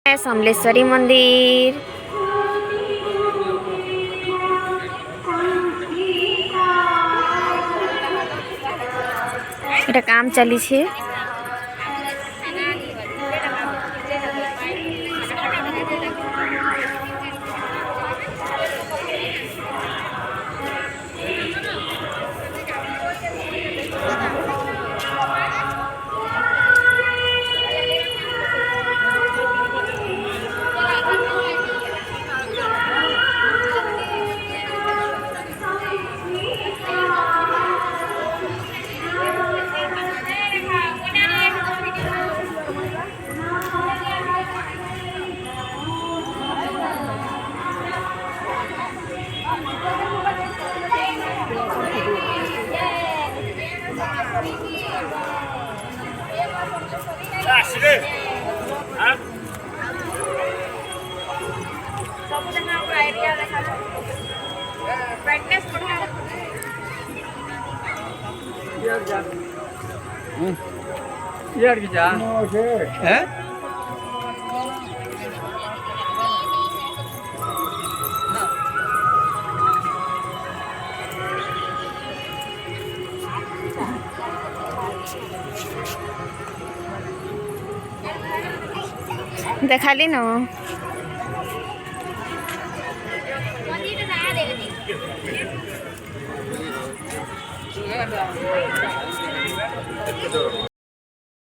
समलेश्वरी मंदिर এটা কাম চালিছে। देखाली न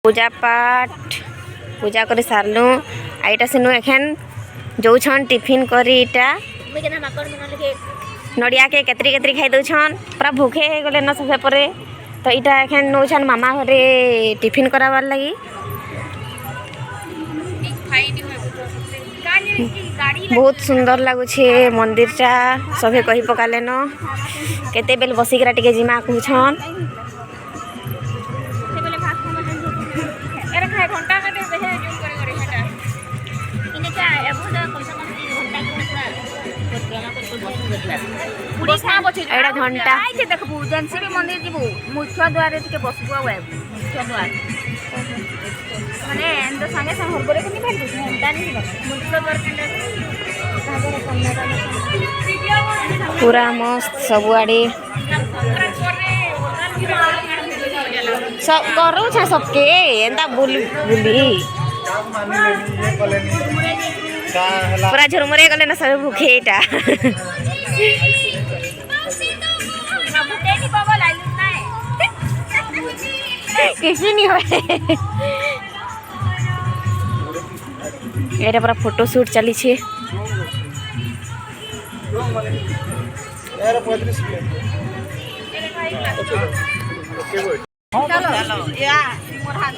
पूजा पाठ पूजा कर सारलु आईटा सेनु एखन जोछन टिफिन करी इटा नड़िया के केतरी केतरी खाई दउछन पूरा भूखे हो गले न सबे परे तो इटा एखन नउछन मामा घरे टिफिन करावार लगी। बहुत सुंदर लगुछे मंदिर टा सभे कही पकाले न केते बेल बसिकरा टिके जिमा कहछन एड़ा घंटा देखबू जेनसी भी मंदिर जीवू मुख्य द्वार टिके बसबू आ मुख्य द्वार माने एंद संगे संग हरबरे के निभाल घंटा नहीं मुख्य द्वार पूरा मस्त सब आड़े सब करू छ सबके एंदा बुली बुली पूरा झुरमुरे गले ना सब भूखे एटा किसी नहीं होए एटा पूरा फोटो शूट चली छे चलो या मोर हाथ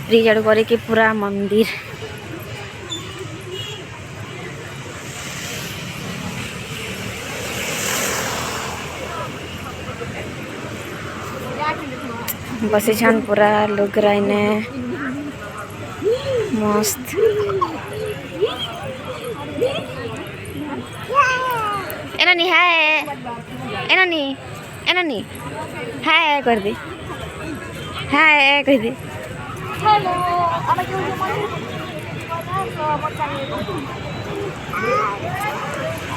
रिजड़ करे के पूरा मंदिर बसे छन पूरा लोग राइने मस्त एनानी हाय कर दे हाय कर दे हेलो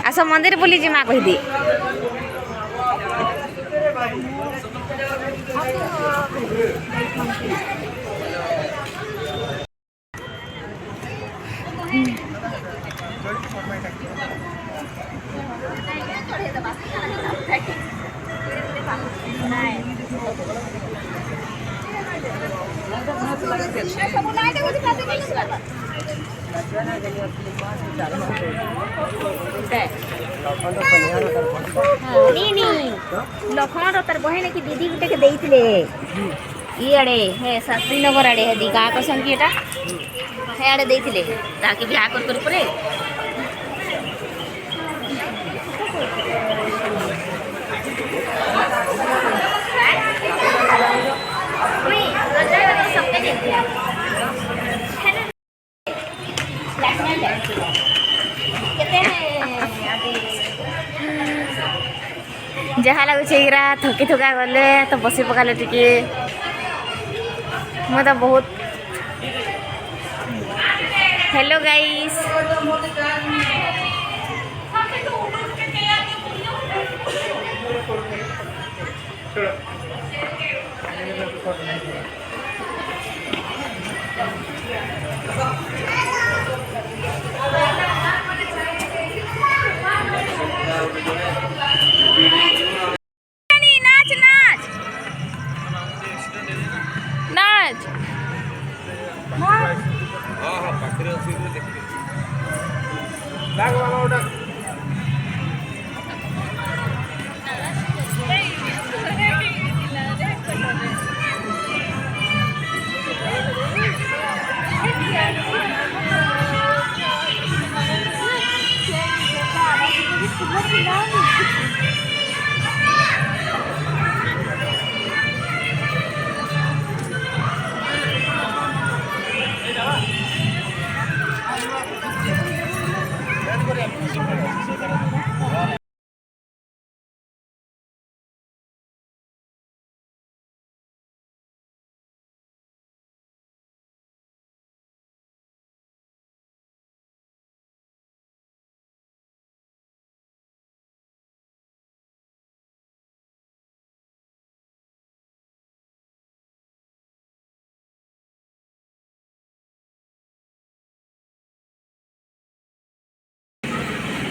आस मंदिर बोली जिमा कह दी लखन तार बहन की दीदी गुटे के देइतिले ई आड़े हे शास्त्री नगर आड़े हे दी गाँ कसन की एटा ହେଆଡ଼େ ଦେଇଥିଲେ ତାକେ ବିହା କରି ପରେ जहाँ लगुच थकी थका गले तो बसी पकाले टिके मैं तो बहुत हेलो गाइस नाच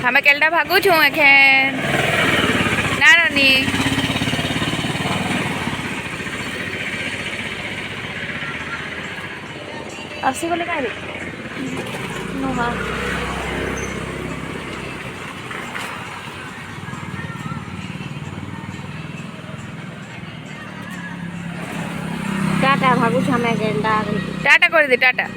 हमें केलटा भागू छू एखेन ना रानी आसी बोले का रे नुहा टाटा भागू छू हमें केलटा टाटा कर दे टाटा